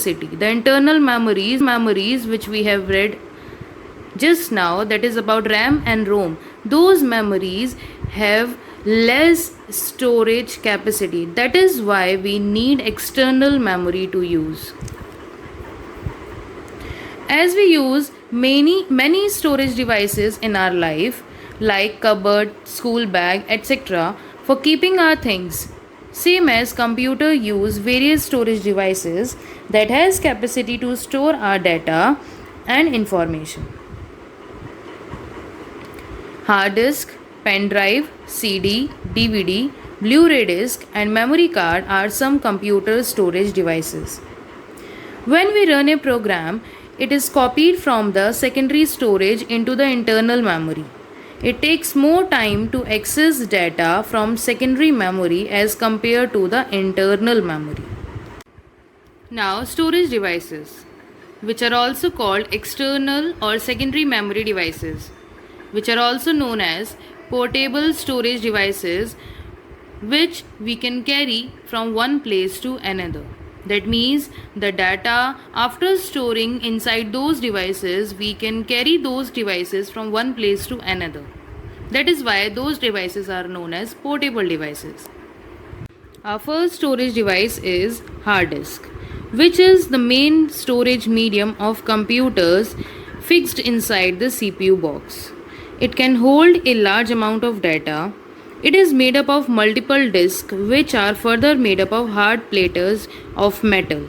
capacity. The internal memories which we have read just now, that is about RAM and ROM, those memories have less storage capacity. That is why we need external memory to use. As we use many storage devices in our life, like cupboard, school bag, etc., for keeping our things, same as computer use various storage devices that has capacity to store our data and information. Hard disk, pen drive, CD, DVD, Blu-ray disc and memory card are some computer storage devices. When we run a program, it is copied from the secondary storage into the internal memory. It takes more time to access data from secondary memory as compared to the internal memory. Now, storage devices, which are also called external or secondary memory devices, which are also known as portable storage devices, which we can carry from one place to another. That means the data, after storing inside those devices, we can carry those devices from one place to another. That is why those devices are known as portable devices. Our first storage device is hard disk, which is the main storage medium of computers fixed inside the CPU box. It can hold a large amount of data. It is made up of multiple disks, which are further made up of hard plates of metal.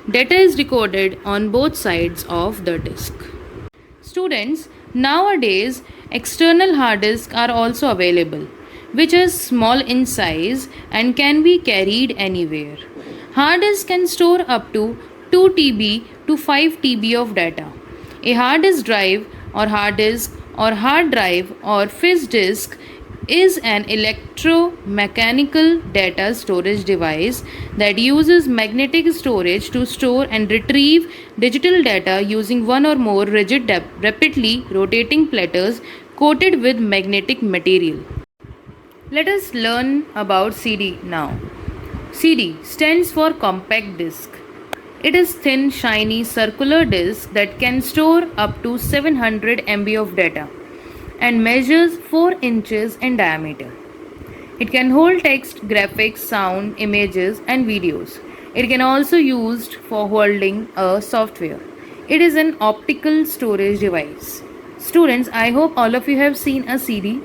Data is recorded on both sides of the disk. Students, nowadays external hard disks are also available, which is small in size and can be carried anywhere. Hard disk can store up to 2 TB to 5 TB of data. A hard disk drive or hard disk or hard drive or fixed disk is an electromechanical data storage device that uses magnetic storage to store and retrieve digital data using one or more rigid rapidly rotating platters coated with magnetic material. Let us learn about CD now. CD stands for compact disc. It is thin, shiny, circular disc that can store up to 700 MB of data and measures 4 inches in diameter. It can hold text, graphics, sound, images and videos. It can also be used for holding a software. It is an optical storage device. Students, I hope all of you have seen a CD.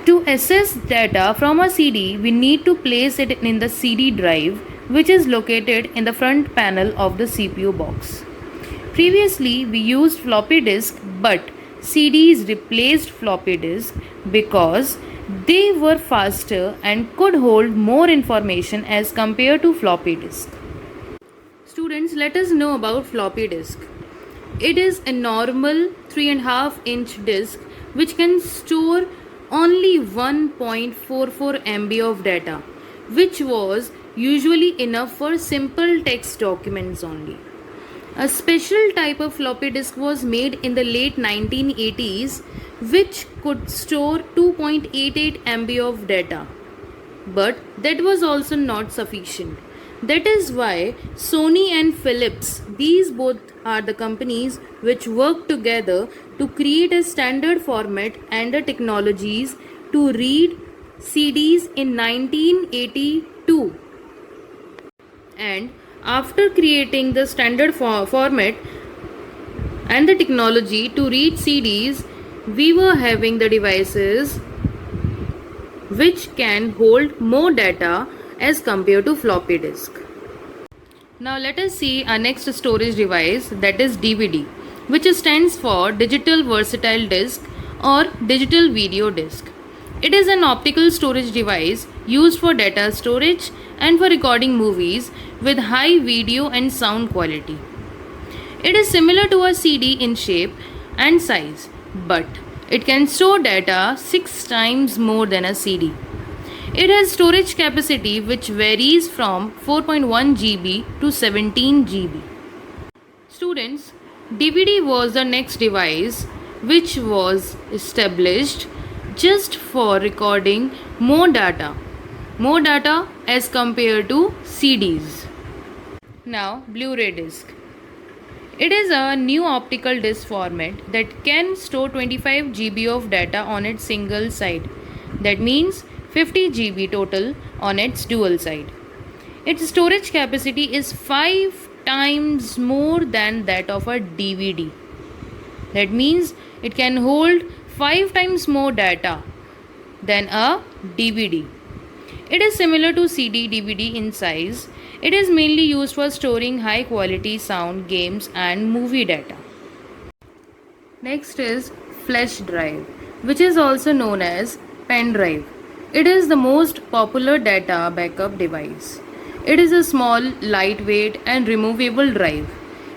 To access data from a CD, we need to place it in the CD drive, which is located in the front panel of the CPU box. Previously, we used floppy disk, but CDs replaced floppy disk because they were faster and could hold more information as compared to floppy disk. Students, let us know about floppy disk. It is a normal 3.5-inch disk which can store only 1.44 MB of data, which was usually enough for simple text documents only. A special type of floppy disk was made in the late 1980s which could store 2.88 MB of data. But that was also not sufficient. That is why Sony and Philips, these both are the companies which work together to create a standard format and the technologies to read CDs in 1982. And after creating the standard format and the technology to read CDs, we were having the devices which can hold more data as compared to floppy disk. Now let us see our next storage device, that is DVD, which stands for Digital Versatile Disc or Digital Video Disc. It is an optical storage device used for data storage and for recording movies with high video and sound quality. It is similar to a CD in shape and size, but it can store data 6 times more than a CD. It has storage capacity which varies from 4.1 GB to 17 GB. Students, DVD was the next device which was established just for recording more data as compared to CDs. Now, Blu-ray disc. It is a new optical disc format that can store 25 GB of data on its single side. That means 50 GB total on its dual side. Its storage capacity is 5 times more than that of a DVD. That means it can hold 5 times more data than a DVD. It is similar to CD DVD in size. It is mainly used for storing high quality sound, games, and movie data. Next is flash drive, which is also known as pen drive. It is the most popular data backup device. It is a small, lightweight, and removable drive.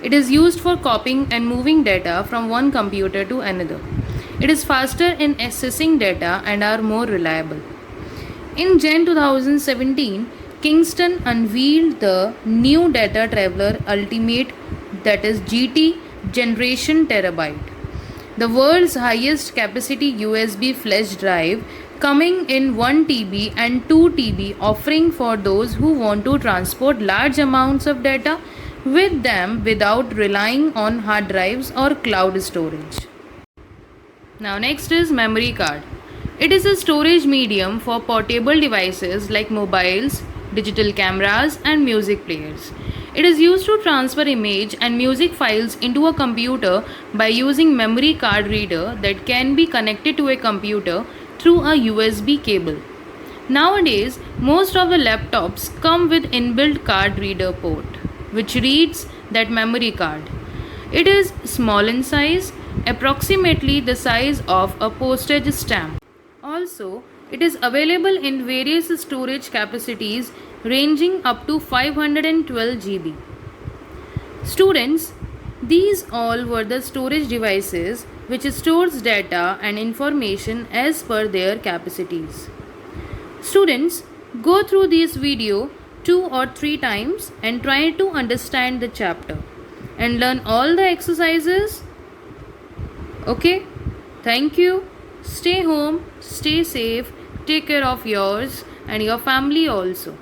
It is used for copying and moving data from one computer to another. It is faster in accessing data and are more reliable. In Jan 2017, Kingston unveiled the new Data Traveler Ultimate, that is GT Generation Terabyte, the world's highest capacity USB flash drive, coming in 1 TB and 2 TB, offering for those who want to transport large amounts of data with them without relying on hard drives or cloud storage. Now next is memory card. It is a storage medium for portable devices like mobiles, digital cameras, and music players. It is used to transfer image and music files into a computer by using memory card reader that can be connected to a computer through a USB cable. Nowadays, most of the laptops come with inbuilt card reader port, which reads that memory card. It is small in size, approximately the size of a postage stamp. Also, it is available in various storage capacities ranging up to 512 GB. Students, these all were the storage devices which stores data and information as per their capacities. Students, go through this video 2 or 3 times and try to understand the chapter and learn all the exercises. Okay? Thank you. Stay home, stay safe, take care of yours and your family also.